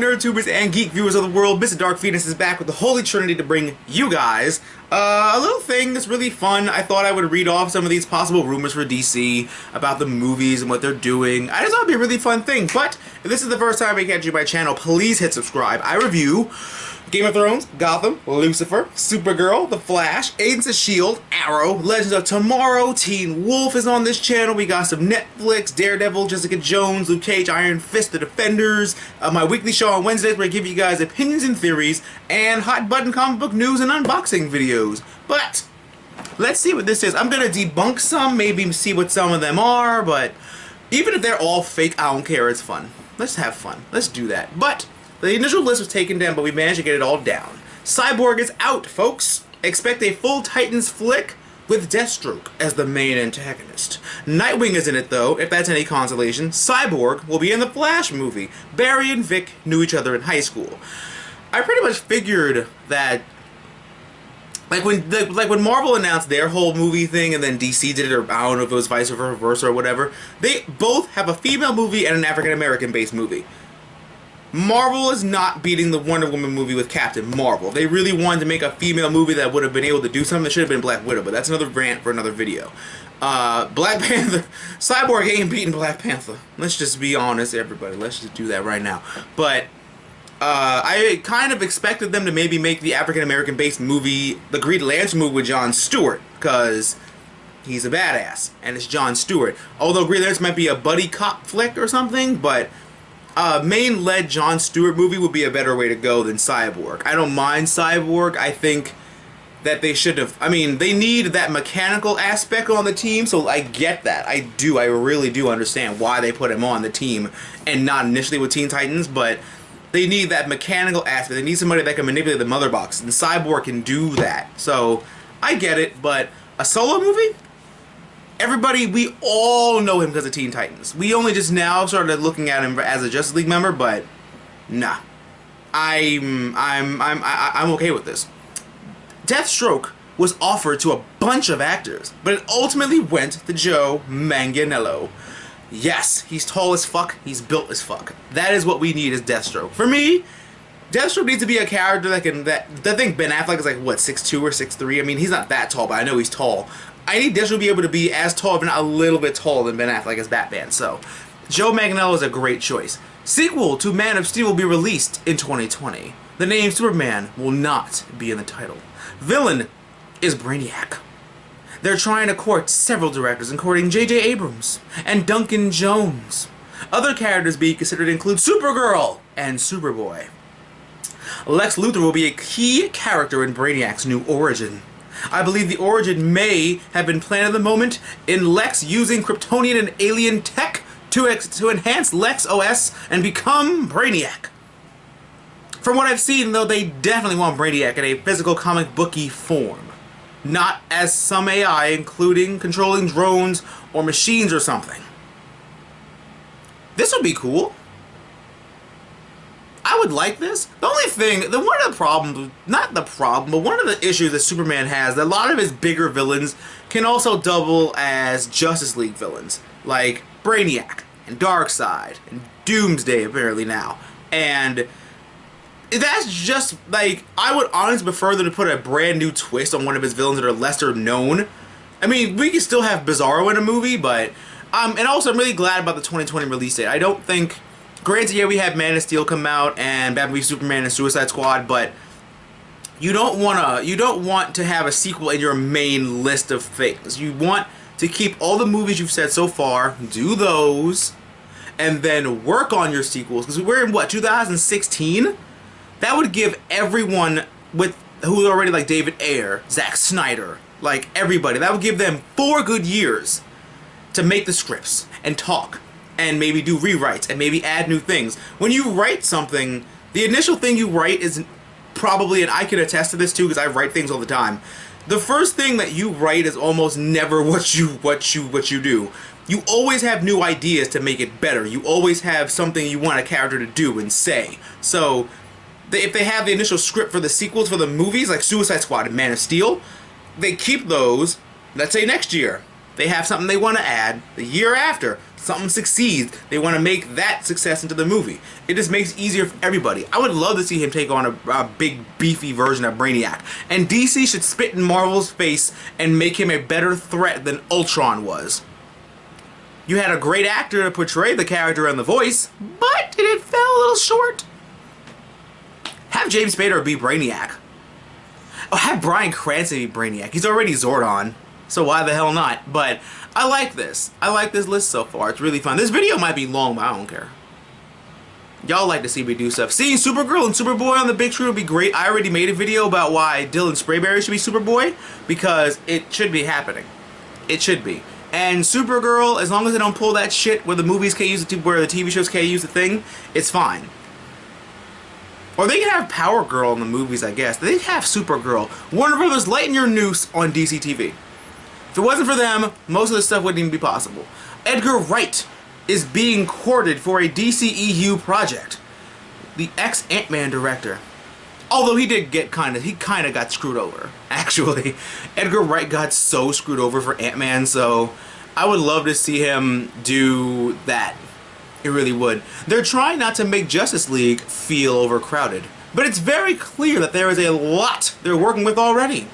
nerd-tubers and geek viewers of the world, Mr. Dark Phoenix is back with the Holy Trinity to bring you guys a little thing that's really fun. I thought I would read off some of these possible rumors for DC about the movies and what they're doing. I just thought it would be a really fun thing, but if this is the first time you catch my channel, please hit subscribe. I review Game of Thrones, Gotham, Lucifer, Supergirl, The Flash, Agents of S.H.I.E.L.D., Arrow, Legends of Tomorrow, Teen Wolf is on this channel. We got some Netflix, Daredevil, Jessica Jones, Luke Cage, Iron Fist, The Defenders, my weekly show on Wednesdays where I give you guys opinions and theories, and hot button comic book news and unboxing videos. But let's see what this is. I'm going to debunk some, maybe see what some of them are, but even if they're all fake, I don't care. It's fun. Let's have fun. Let's do that. But the initial list was taken down, but we managed to get it all down. Cyborg is out, folks. Expect a full Titans flick with Deathstroke as the main antagonist. Nightwing is in it, though, if that's any consolation. Cyborg will be in the Flash movie. Barry and Vic knew each other in high school. I pretty much figured that, like when Marvel announced their whole movie thing and then DC did it, or I don't know if it was vice versa or whatever, they both have a female movie and an African-American based movie. Marvel is not beating the Wonder Woman movie with Captain Marvel. They really wanted to make a female movie that would have been able to do something that should have been Black Widow, but that's another rant for another video. Black Panther, Cyborg ain't beating Black Panther. Let's just be honest, everybody. Let's just do that right now. But I kind of expected them to maybe make the African-American based movie, the Green Lantern movie with Jon Stewart, because he's a badass, and it's Jon Stewart. Although Green Lantern might be a buddy cop flick or something, but main-led Jon Stewart movie would be a better way to go than Cyborg. I don't mind Cyborg. I think that they should have, I mean, they need that mechanical aspect on the team, so I get that. I really do understand why they put him on the team and not initially with Teen Titans, but they need that mechanical aspect. They need somebody that can manipulate the mother box, and Cyborg can do that. So, I get it, but a solo movie? Everybody, we all know him because of Teen Titans. We only just now started looking at him as a Justice League member, but nah, I'm okay with this. Deathstroke was offered to a bunch of actors, but it ultimately went to Joe Manganiello. Yes, he's tall as fuck. He's built as fuck. That is what we need as Deathstroke. For me, Deathstroke needs to be a character that can. I think Ben Affleck is like what, 6'2" or 6'3". I mean, he's not that tall, but I know he's tall. I need Deathstroke to be able to be as tall, but not a little bit taller than Ben Affleck as Batman. So, Joe Manganiello is a great choice. Sequel to Man of Steel will be released in 2020. The name Superman will not be in the title. Villain is Brainiac. They're trying to court several directors, including J.J. Abrams and Duncan Jones. Other characters being considered include Supergirl and Superboy. Lex Luthor will be a key character in Brainiac's new origin. I believe the origin may have been planned at the moment in Lex using Kryptonian and alien tech to enhance Lex OS and become Brainiac. From what I've seen, though, they definitely want Brainiac in a physical comic booky form. Not as some AI, including controlling drones or machines or something. This would be cool. I would like this. The only thing, one of the problems, not the problem, but one of the issues that Superman has, that a lot of his bigger villains can also double as Justice League villains. Like Brainiac, and Darkseid, and Doomsday apparently now. And that's just, like, I would honestly prefer them to put a brand new twist on one of his villains that are lesser known. I mean, we can still have Bizarro in a movie, but, and also I'm really glad about the 2020 release date. I don't think, granted, yeah, we had Man of Steel come out and Batman v Superman and Suicide Squad, but you don't want to have a sequel in your main list of things. You want to keep all the movies you've said so far, do those, and then work on your sequels. Because we're in what, 2016? That would give everyone who's already like David Ayer, Zack Snyder, like everybody, that would give them 4 good years to make the scripts and talk and maybe do rewrites and maybe add new things. When you write something, the initial thing you write is probably, and I can attest to this too because I write things all the time, the first thing that you write is almost never what you do. You always have new ideas to make it better. You always have something you want a character to do and say. So if they have the initial script for the sequels for the movies like Suicide Squad and Man of Steel, they keep those, let's say next year. they have something they want to add the year after. Something succeeds, they want to make that success into the movie. It just makes it easier for everybody. I would love to see him take on a big, beefy version of Brainiac. And DC should spit in Marvel's face and make him a better threat than Ultron was. You had a great actor to portray the character and the voice, but it fell a little short. Have James Spader be Brainiac. Oh, have Bryan Cranston be Brainiac. He's already Zordon, so why the hell not? But I like this. I like this list so far. It's really fun. This video might be long, but I don't care. Y'all like to see me do stuff. Seeing Supergirl and Superboy on the big screen would be great. I already made a video about why Dylan Sprayberry should be Superboy, because it should be happening. It should be. And Supergirl, as long as they don't pull that shit where the movies can't use it, where the TV shows can't use the thing, it's fine. Or they can have Power Girl in the movies, I guess. They have Supergirl. Warner Brothers, lighten your noose on DC TV. If it wasn't for them, most of this stuff wouldn't even be possible. Edgar Wright is being courted for a DCEU project. The ex-Ant-Man director. Although he did get he kind of got screwed over, actually. Edgar Wright got so screwed over for Ant-Man, so I would love to see him do that. It really would. They're trying not to make Justice League feel overcrowded, but it's very clear that there is a lot they're working with already.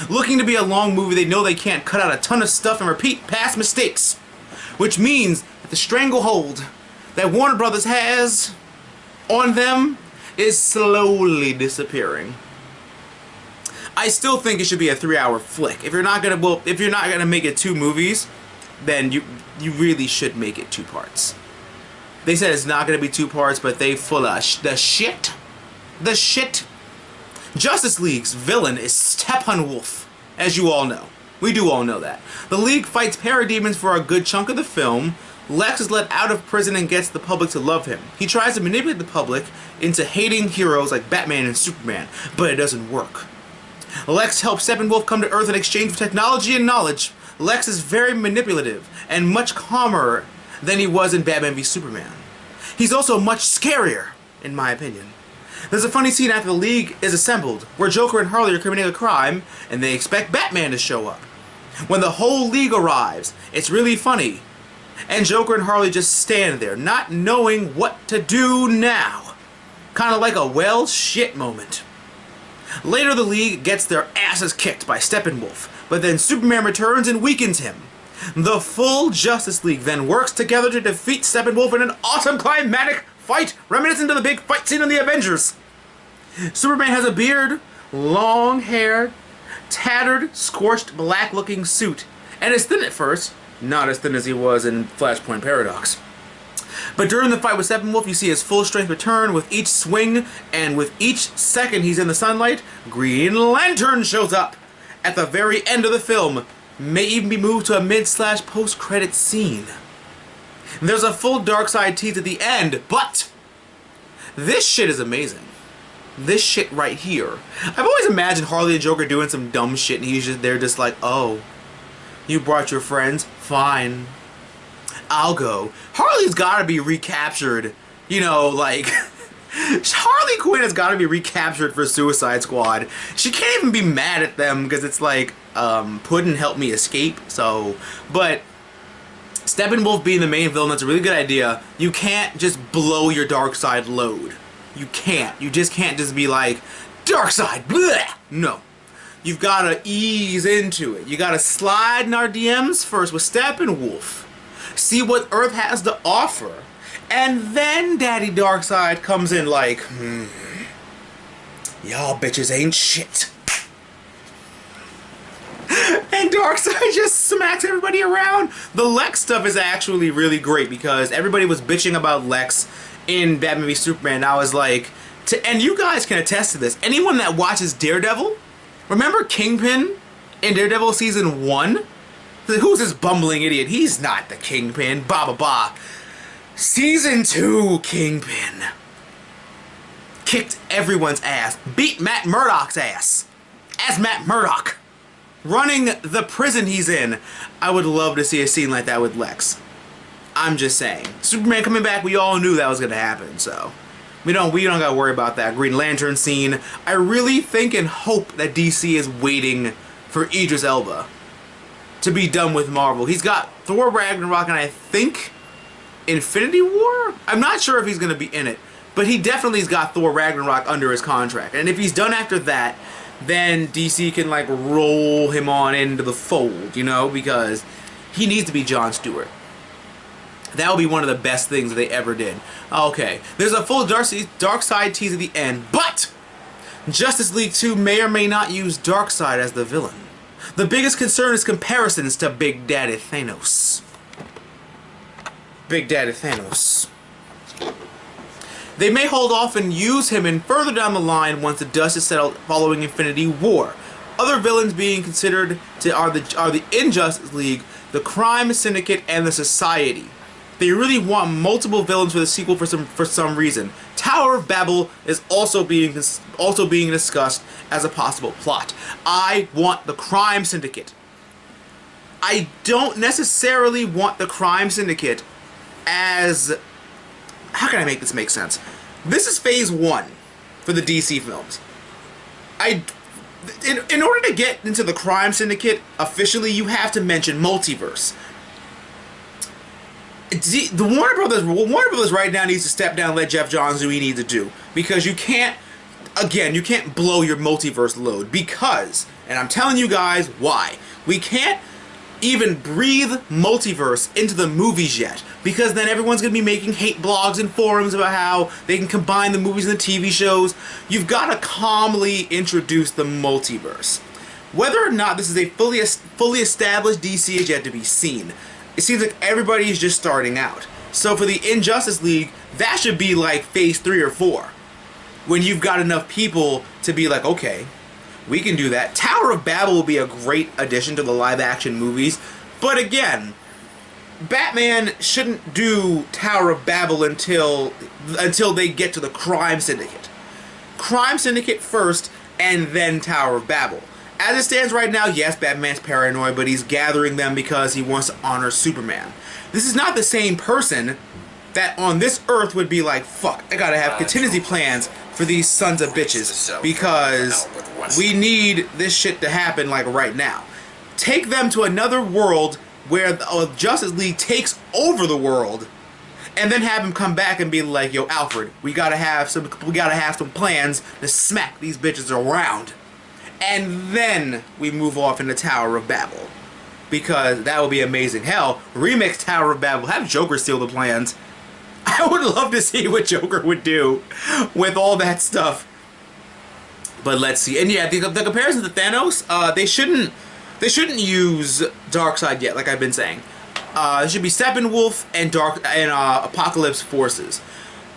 Looking to be a long movie, they know they can't cut out a ton of stuff and repeat past mistakes, which means that the stranglehold that Warner Brothers has on them is slowly disappearing. I still think it should be a 3-hour flick. If you're not gonna make it 2 movies, then you really should make it 2 parts. They said it's not gonna be 2 parts, but they full of the shit. The shit. Justice League's villain is Steppenwolf, as you all know. We do all know that. The League fights parademons for a good chunk of the film. Lex is let out of prison and gets the public to love him. He tries to manipulate the public into hating heroes like Batman and Superman, but it doesn't work. Lex helps Steppenwolf come to Earth in exchange for technology and knowledge. Lex is very manipulative and much calmer than he was in Batman v Superman. He's also much scarier, in my opinion. There's a funny scene after the League is assembled, where Joker and Harley are committing a crime, and they expect Batman to show up. When the whole League arrives, it's really funny, and Joker and Harley just stand there, not knowing what to do now. Kind of like a well shit moment. Later the League gets their asses kicked by Steppenwolf, but then Superman returns and weakens him. The full Justice League then works together to defeat Steppenwolf in an awesome climatic fight reminiscent of the big fight scene in the Avengers. Superman has a beard, long hair, tattered, scorched, black-looking suit, and is thin at first, not as thin as he was in Flashpoint Paradox. But during the fight with Steppenwolf, you see his full strength return with each swing, and with each second he's in the sunlight, Green Lantern shows up. At the very end of the film, may even be moved to a mid/post-credit scene. There's a full Darkseid tease at the end, but this shit is amazing. This shit right here. I've always imagined Harley and Joker doing some dumb shit, and they're just like, oh, you brought your friends? Fine. I'll go. Harley's gotta be recaptured. You know, like, Harley Quinn has gotta be recaptured for Suicide Squad. She can't even be mad at them, because it's like, Puddin' helped me escape, so, but Steppenwolf being the main villain, that's a really good idea. You can't just blow your Darkseid load. You can't. You just can't just be like, Darkseid, bleh! No. You've got to ease into it. You got to slide in our DMs first with Steppenwolf. See what Earth has to offer. And then Daddy Darkseid comes in like, y'all bitches ain't shit. And Darkseid just smacks everybody around. The Lex stuff is actually really great because everybody was bitching about Lex in Batman v Superman. I was like, and you guys can attest to this. Anyone that watches Daredevil, remember Kingpin in Daredevil season 1? Who's this bumbling idiot? He's not the Kingpin. Ba ba ba. Season 2 Kingpin kicked everyone's ass. Beat Matt Murdock's ass. As Matt Murdock. Running the prison he's in. I would love to see a scene like that with Lex. I'm just saying. Superman coming back, we all knew that was going to happen, so we don't got to worry about that. Green Lantern scene. I really think and hope that DC is waiting for Idris Elba. to be done with Marvel. He's got Thor Ragnarok and I think Infinity War? I'm not sure if he's going to be in it, but he definitely's got Thor Ragnarok under his contract. And if he's done after that, then DC can like roll him on into the fold, you know, because he needs to be Jon Stewart. That would be one of the best things they ever did. Okay, there's a full Darkseid tease at the end, but Justice League 2 may or may not use Darkseid as the villain. The biggest concern is comparisons to Big Daddy Thanos. Big Daddy Thanos. They may hold off and use him in further down the line once the dust is settled following Infinity War. Other villains being considered are the Injustice League, the Crime Syndicate, and the Society. They really want multiple villains for the sequel for some reason. Tower of Babel is also being discussed as a possible plot. I want the Crime Syndicate. I don't necessarily want the Crime Syndicate as... How can I make this make sense? This is phase 1 for the DC films. In order to get into the Crime Syndicate officially, you have to mention multiverse. The Warner Brothers right now needs to step down and let Jeff Johns do what he needs to do. Because you can't, again, you can't blow your multiverse load. Because, and I'm telling you guys why, we can't even breathe multiverse into the movies yet. Because then everyone's going to be making hate blogs and forums about how they can combine the movies and the TV shows. You've got to calmly introduce the multiverse. Whether or not this is a fully established DC is yet to be seen. It seems like everybody is just starting out. So for the Injustice League, that should be like phase 3 or 4. When you've got enough people to be like, okay, we can do that. Tower of Babel will be a great addition to the live action movies. But again, Batman shouldn't do Tower of Babel until they get to the Crime Syndicate. Crime Syndicate first, and then Tower of Babel. As it stands right now, yes, Batman's paranoid, but he's gathering them because he wants to honor Superman. This is not the same person that on this earth would be like, fuck, I gotta have contingency plans for these sons of bitches because we need this shit to happen like right now. Take them to another world where the Justice League takes over the world, and then have him come back and be like, yo, Alfred, we gotta have some plans to smack these bitches around. And then we move off into Tower of Babel. Because that would be amazing. Hell, remix Tower of Babel. Have Joker steal the plans. I would love to see what Joker would do with all that stuff. But let's see. And yeah, the comparison to Thanos, they shouldn't use Darkseid yet, like I've been saying. It should be Steppenwolf and Apocalypse forces.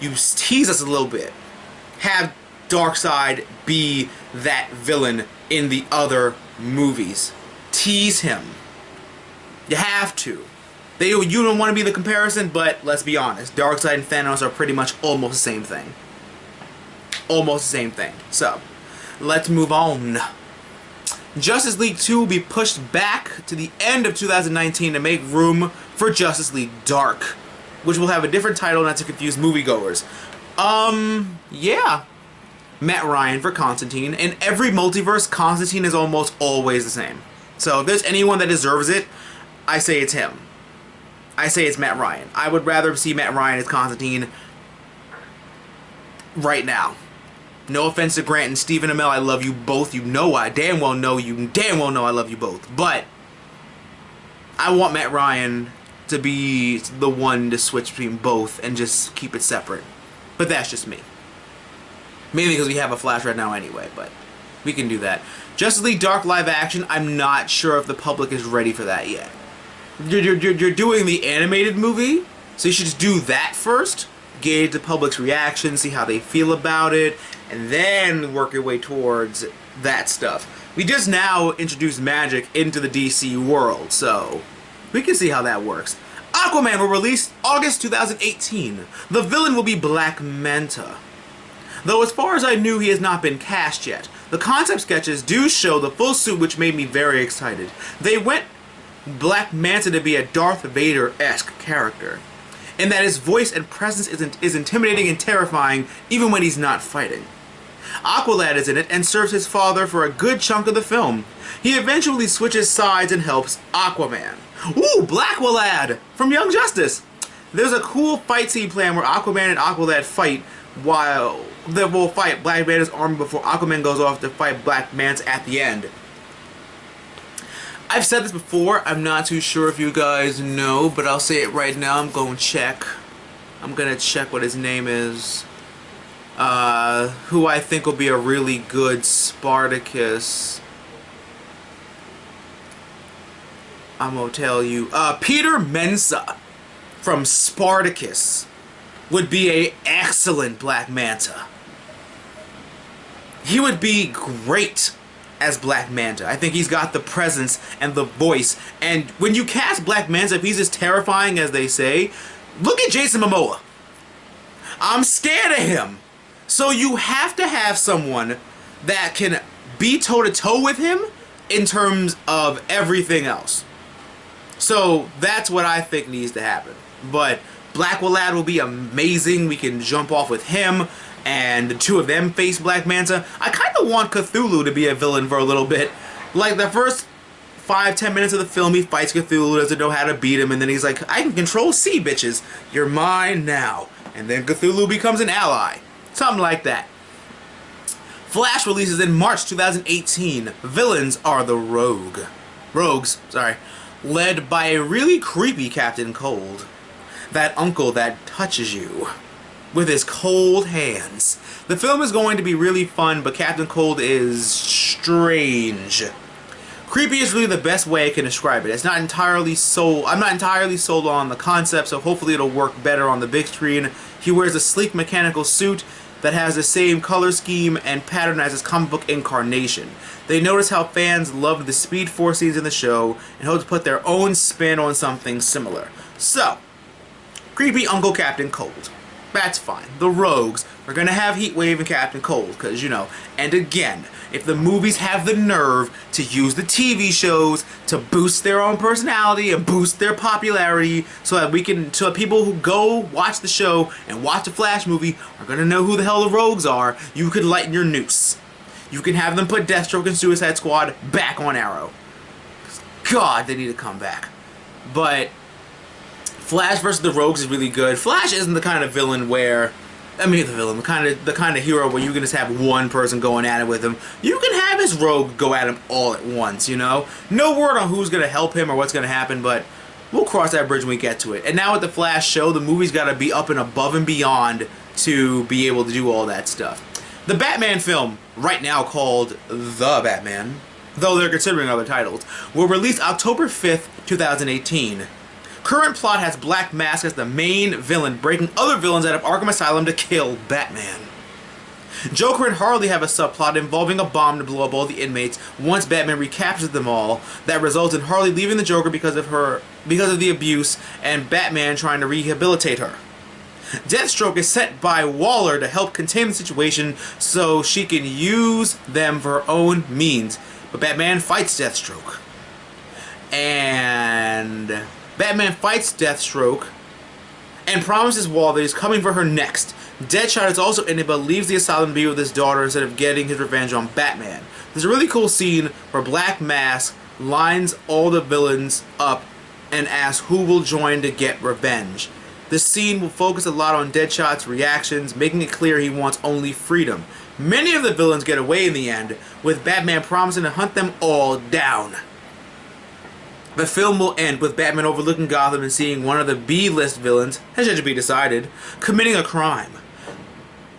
You tease us a little bit. Have Darkseid be that villain in the other movies. Tease him. You have to. You don't want to be the comparison, but let's be honest. Darkseid and Thanos are pretty much almost the same thing. Almost the same thing. So, let's move on. Justice League 2 will be pushed back to the end of 2019 to make room for Justice League Dark, which will have a different title not to confuse moviegoers. Yeah. Matt Ryan for Constantine. In every multiverse, Constantine is almost always the same. So if there's anyone that deserves it, I say it's him. I say it's Matt Ryan. I would rather see Matt Ryan as Constantine right now. No offense to Grant and Stephen Amell, I love you both. You know I damn well know I love you both. But I want Matt Ryan to be the one to switch between both and just keep it separate. But that's just me. Mainly because we have a Flash right now anyway, but we can do that. Justice League Dark live action, I'm not sure if the public is ready for that yet. You're doing the animated movie, so you should just do that first. Gauge the public's reaction, see how they feel about it, and then work your way towards that stuff. We just now introduced magic into the DC world, so we can see how that works. Aquaman will release August 2018. The villain will be Black Manta. Though as far as I knew, he has not been cast yet. The concept sketches do show the full suit, which made me very excited. They went Black Manta to be a Darth Vader-esque character, in that his voice and presence is intimidating and terrifying even when he's not fighting. Aqualad is in it and serves his father for a good chunk of the film. He eventually switches sides and helps Aquaman. Ooh, Blackwalad from Young Justice! There's a cool fight scene plan where Aquaman and Aqualad fight while they will fight Black Manta's army before Aquaman goes off to fight Black Manta at the end. I've said this before, I'm not too sure if you guys know, but I'll say it right now. I'm going to check. I'm going to check what his name is. Who I think will be a really good Spartacus. I'm going to tell you. Peter Mensa from Spartacus would be an excellent Black Manta. He would be great as Black Manta. I think he's got the presence and the voice. And when you cast Black Manta, if he's as terrifying as they say, look at Jason Momoa. I'm scared of him. So you have to have someone that can be toe-to-toe with him in terms of everything else. So that's what I think needs to happen. But Blackwalad will be amazing. We can jump off with him, and the two of them face Black Manta. I kind of want Cthulhu to be a villain for a little bit. Like, the first 5-10 minutes of the film, he fights Cthulhu, doesn't know how to beat him, and then he's like, I can control sea bitches. You're mine now. And then Cthulhu becomes an ally. Something like that. Flash releases in March 2018. Villains are the Rogues, led by a really creepy Captain Cold. That uncle that touches you with his cold hands. The film is going to be really fun, but Captain Cold is strange. Creepy is really the best way I can describe it. It's not entirely sold. I'm not entirely sold on the concept, so hopefully it'll work better on the big screen. He wears a sleek mechanical suit that has the same color scheme and pattern as his comic book incarnation. They notice how fans loved the Speed Force scenes in the show and hope to put their own spin on something similar. So, creepy Uncle Captain Cold. That's fine. The Rogues are going to have Heatwave and Captain Cold, because, you know, and again, if the movies have the nerve to use the TV shows to boost their own personality and boost their popularity so that people who go watch the show and watch the Flash movie are going to know who the hell the Rogues are, you could lighten your noose. You can have them put Deathstroke and Suicide Squad back on Arrow. God, they need to come back. But Flash versus the Rogues is really good. Flash isn't the kind of villain where, the kind of hero where you can just have one person going at it with him. You can have his rogue go at him all at once, you know? No word on who's going to help him or what's going to happen, but we'll cross that bridge when we get to it. And now with the Flash show, the movie's got to be up and above and beyond to be able to do all that stuff. The Batman film, right now called The Batman, though they're considering other titles, will release October 5th, 2018. Current plot has Black Mask as the main villain, breaking other villains out of Arkham Asylum to kill Batman. Joker and Harley have a subplot involving a bomb to blow up all the inmates once Batman recaptures them all, that results in Harley leaving the Joker because of the abuse and Batman trying to rehabilitate her. Deathstroke is sent by Waller to help contain the situation so she can use them for her own means, but Batman fights Deathstroke. And Batman fights Deathstroke and promises Waller that he's coming for her next. Deadshot is also in it, but leaves the asylum to be with his daughter instead of getting his revenge on Batman. There's a really cool scene where Black Mask lines all the villains up and asks who will join to get revenge. This scene will focus a lot on Deadshot's reactions, making it clear he wants only freedom. Many of the villains get away in the end, with Batman promising to hunt them all down. The film will end with Batman overlooking Gotham and seeing one of the B-list villains, has yet to be decided, committing a crime.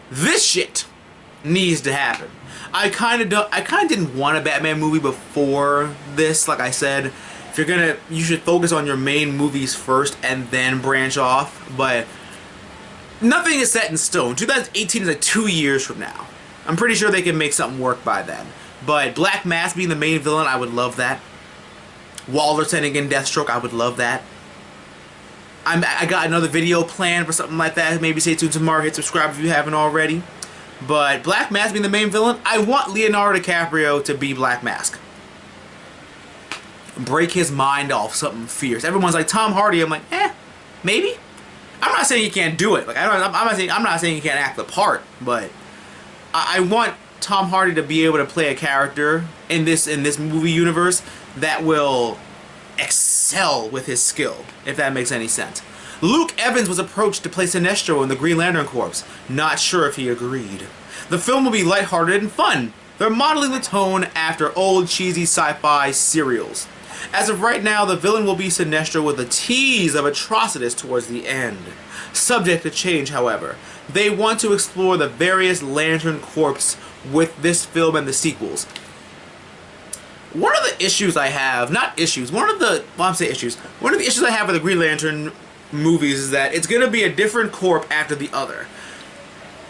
This shit needs to happen. I kind of didn't want a Batman movie before this. Like I said, if you should focus on your main movies first and then branch off. But nothing is set in stone. 2018 is like 2 years from now. I'm pretty sure they can make something work by then. But Black Mask being the main villain, I would love that. Waller sending in Deathstroke, I would love that. I got another video planned for something like that. Maybe stay tuned tomorrow. Hit subscribe if you haven't already. But Black Mask being the main villain, I want Leonardo DiCaprio to be Black Mask. Break his mind off something fierce. Everyone's like, Tom Hardy. I'm like, maybe. I'm not saying he can't do it. Like I'm not saying he can't act the part, but I want Tom Hardy to be able to play a character in this movie universe that will excel with his skill, if that makes any sense. Luke Evans was approached to play Sinestro in the Green Lantern Corps. Not sure if he agreed. The film will be lighthearted and fun. They're modeling the tone after old cheesy sci-fi serials. As of right now, the villain will be Sinestro with a tease of Atrocitus towards the end. Subject to change, however. They want to explore the various Lantern Corps with this film and the sequels. One of the issues I have, one of the issues I have with the Green Lantern movies is that it's going to be a different corp after the other.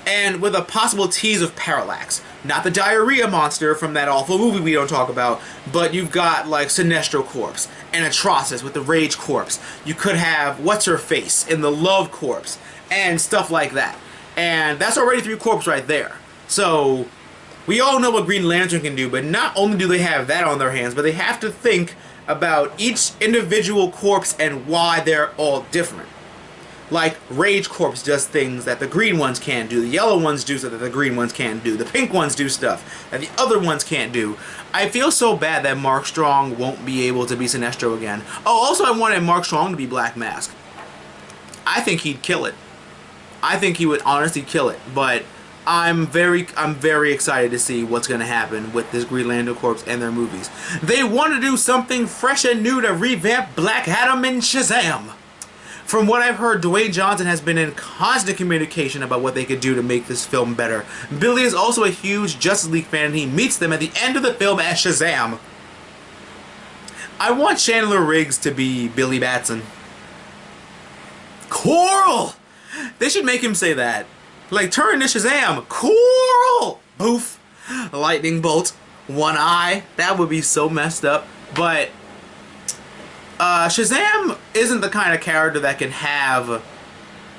And with a possible tease of Parallax. Not the diarrhea monster from that awful movie we don't talk about, but you've got like Sinestro Corpse and Atrocitus with the Rage Corpse. You could have What's-Her-Face in the Love Corpse and stuff like that. And that's already 3 corps right there. So we all know what Green Lantern can do, but not only do they have that on their hands, but they have to think about each individual corpse and why they're all different. Like, Rage Corps does things that the green ones can't do, the yellow ones do stuff that the green ones can't do, the pink ones do stuff that the other ones can't do. I feel so bad that Mark Strong won't be able to be Sinestro again. Oh, also I wanted Mark Strong to be Black Mask. I think he'd kill it. I think he would honestly kill it, but I'm very excited to see what's going to happen with this Green Lantern Corps and their movies. They want to do something fresh and new to revamp Black Adam and Shazam. From what I've heard, Dwayne Johnson has been in constant communication about what they could do to make this film better. Billy is also a huge Justice League fan, and he meets them at the end of the film as Shazam. I want Chandler Riggs to be Billy Batson. Coral! They should make him say that. Like, turn to Shazam. Coral! Boof. Lightning bolt. One eye. That would be so messed up. But Shazam isn't the kind of character that can have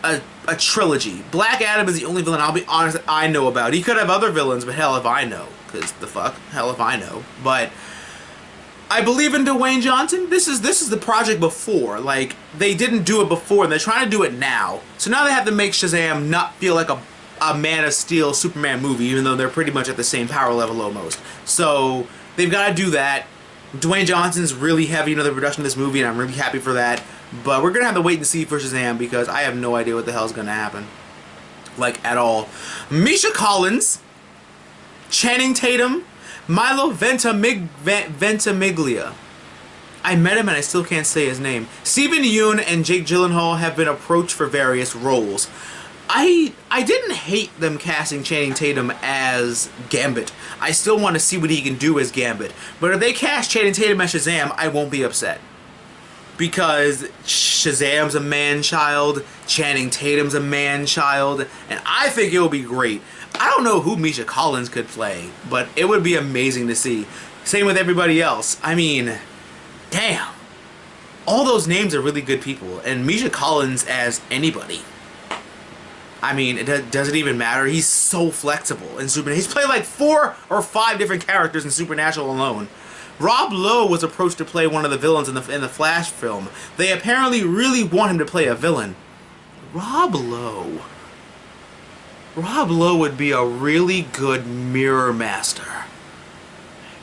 a trilogy. Black Adam is the only villain, I'll be honest, I know about. He could have other villains, but hell if I know. Because the fuck? Hell if I know. But I believe in Dwayne Johnson. This is the project before. Like, they didn't do it before, and they're trying to do it now. So now they have to make Shazam not feel like a Man of Steel Superman movie, even though they're pretty much at the same power level almost. So they've got to do that. Dwayne Johnson's really heavy into the production of this movie, and I'm really happy for that. But we're going to have to wait and see for Shazam, because I have no idea what the hell is going to happen. Like, at all. Misha Collins, Channing Tatum, Milo Ventimiglia. I met him and I still can't say his name. Steven Yeun and Jake Gyllenhaal have been approached for various roles. I didn't hate them casting Channing Tatum as Gambit. I still want to see what he can do as Gambit. But if they cast Channing Tatum as Shazam, I won't be upset. Because Shazam's a man-child, Channing Tatum's a man-child, and I think it will be great. I don't know who Misha Collins could play, but it would be amazing to see. Same with everybody else. I mean, damn. All those names are really good people, and Misha Collins as anybody. I mean, does it even matter? He's so flexible in Supernatural. He's played like 4 or 5 different characters in Supernatural alone. Rob Lowe was approached to play one of the villains in the Flash film. They apparently really want him to play a villain. Rob Lowe would be a really good Mirror Master.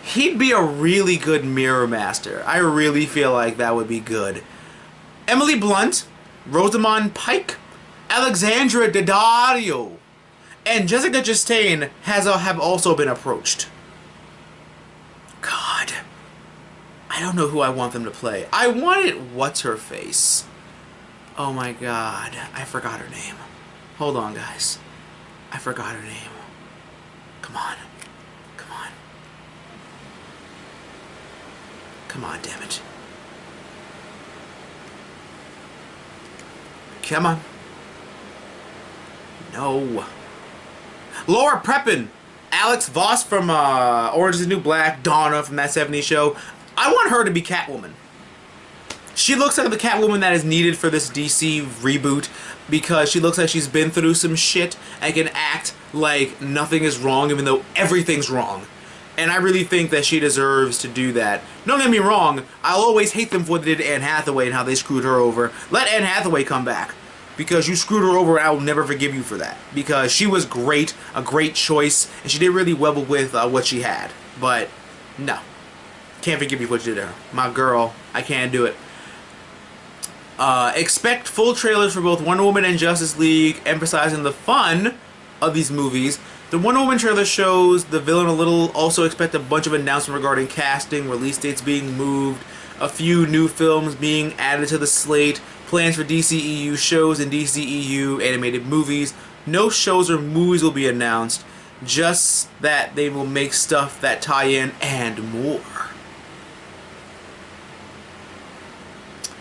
He'd be a really good Mirror Master. I really feel like that would be good. Emily Blunt, Rosamund Pike, Alexandra Daddario, and Jessica Chastain have also been approached. God. I don't know who I want them to play. I wanted What's-Her-Face. Oh my god. I forgot her name. Hold on, guys. I forgot her name. Come on. Come on. Come on, damn it. Come on. No. Laura Prepon. Alex Voss from Orange is the New Black. Donna from That 70s Show. I want her to be Catwoman. She looks like the Catwoman that is needed for this DC reboot, because she looks like she's been through some shit and can act like nothing is wrong even though everything's wrong. And I really think that she deserves to do that. Don't get me wrong, I'll always hate them for what they did to Anne Hathaway and how they screwed her over. Let Anne Hathaway come back. because you screwed her over, and I will never forgive you for that. Because she was great, a great choice, and she did really well with what she had. But, no. Can't forgive you for what you did to her. My girl, I can't do it. Expect full trailers for both Wonder Woman and Justice League, emphasizing the fun of these movies. The Wonder Woman trailer shows the villain a little. Also expect a bunch of announcements regarding casting, release dates being moved, a few new films being added to the slate, plans for DCEU shows and DCEU animated movies. No shows or movies will be announced, just that they will make stuff that tie in and more.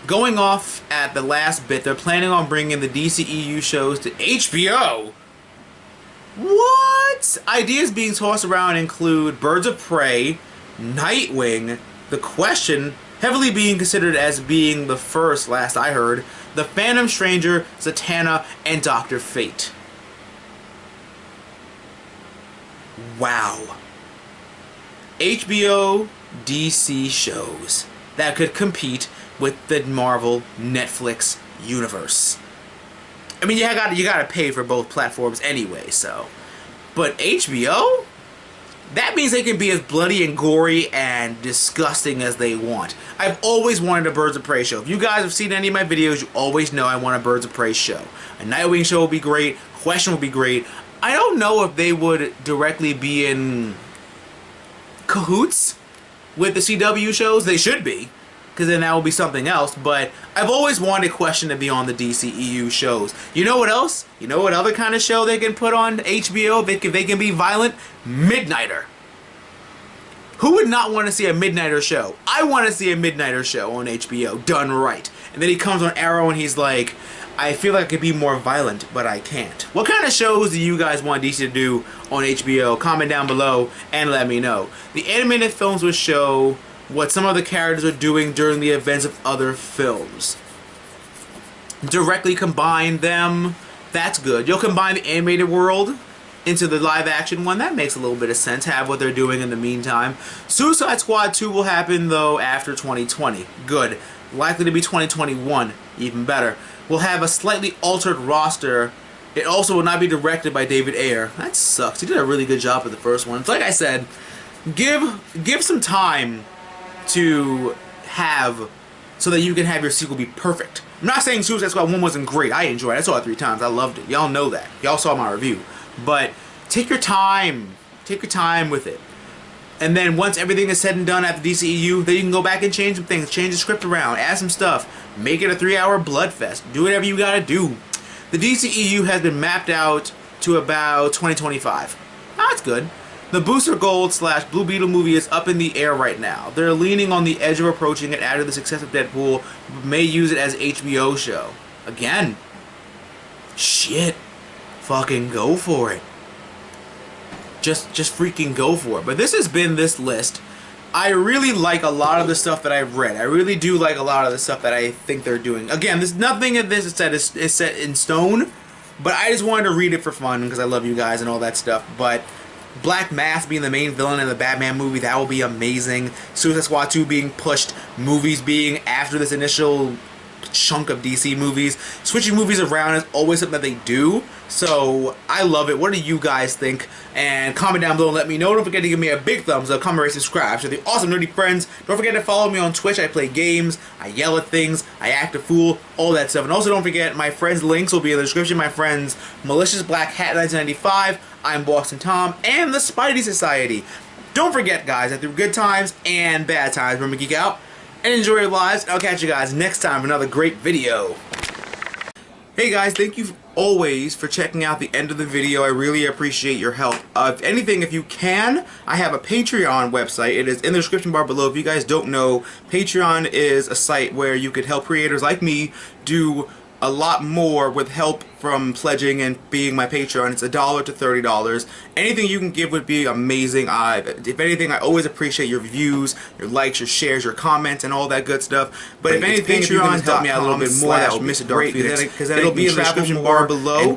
Going off at the last bit, they're planning on bringing the DCEU shows to HBO. What? Ideas being tossed around include Birds of Prey, Nightwing, The Question, heavily being considered as being the first, last I heard, The Phantom Stranger, Zatanna, and Dr. Fate. Wow. HBO DC shows that could compete with the Marvel Netflix universe. I mean, you gotta pay for both platforms anyway, so. But HBO? That means they can be as bloody and gory and disgusting as they want. I've always wanted a Birds of Prey show. If you guys have seen any of my videos, you always know I want a Birds of Prey show. A Nightwing show would be great. Question would be great. I don't know if they would directly be in cahoots with the CW shows. They should be, because then that will be something else. But I've always wanted Question to be on the DCEU shows. You know what else? You know what other kind of show they can put on HBO? They can be violent? Midnighter. Who would not want to see a Midnighter show? I want to see a Midnighter show on HBO, done right. And then he comes on Arrow and he's like, I feel like I could be more violent, but I can't. What kind of shows do you guys want DC to do on HBO? Comment down below and let me know. The animated films will show what some of the characters are doing during the events of other films. Directly combine them. That's good. You'll combine the animated world into the live action one. That makes a little bit of sense. Have what they're doing in the meantime. Suicide Squad 2 will happen though after 2020. Good. Likely to be 2021. Even better. We'll have a slightly altered roster. It also will not be directed by David Ayer. That sucks. He did a really good job with the first one. It's like I said, give some time to have so that you can have your sequel be perfect. I'm not saying Suicide Squad 1 wasn't great. I enjoyed it. I saw it 3 times. I loved it. Y'all know that. Y'all saw my review. But take your time. Take your time with it. And then once everything is said and done at the DCEU, then you can go back and change some things. Change the script around. Add some stuff. Make it a 3-hour bloodfest. Do whatever you gotta do. The DCEU has been mapped out to about 2025. That's good. The Booster Gold / Blue Beetle movie is up in the air right now. They're leaning on the edge of approaching it after the success of Deadpool. May use it as HBO show. Again. Shit. Fucking go for it. Just freaking go for it. But this has been this list. I really like a lot of the stuff that I've read. I really do like a lot of the stuff that I think they're doing. Again, there's nothing in this is set in stone, but I just wanted to read it for fun because I love you guys and all that stuff. But Black Mask being the main villain in the Batman movie, that will be amazing. Suicide Squad 2 being pushed, movies being after this initial chunk of DC movies. Switching movies around is always something that they do, so I love it. What do you guys think? And comment down below and let me know. Don't forget to give me a big thumbs up, comment, rate, subscribe. So the awesome nerdy friends, don't forget to follow me on Twitch. I play games, I yell at things, I act a fool, all that stuff. And also don't forget, my friends' links will be in the description. My friends Malicious Black Hat 1995, I'm Boston Tom, and the Spidey Society. Don't forget, guys, that through good times and bad times, remember to geek out and enjoy your lives. I'll catch you guys next time for another great video. Hey guys, thank you always for checking out the end of the video. I really appreciate your help. If anything, if you can, I have a Patreon website. It is in the description bar below. If you guys don't know, Patreon is a site where you could help creators like me do a lot more with help from pledging and being my Patreon. It's $1 to $30. Anything you can give would be amazing. If anything, I always appreciate your views, your likes, your shares, your comments, and all that good stuff. But if anything, if you can help me out a little bit more, that would be great, because it'll be in the description bar below.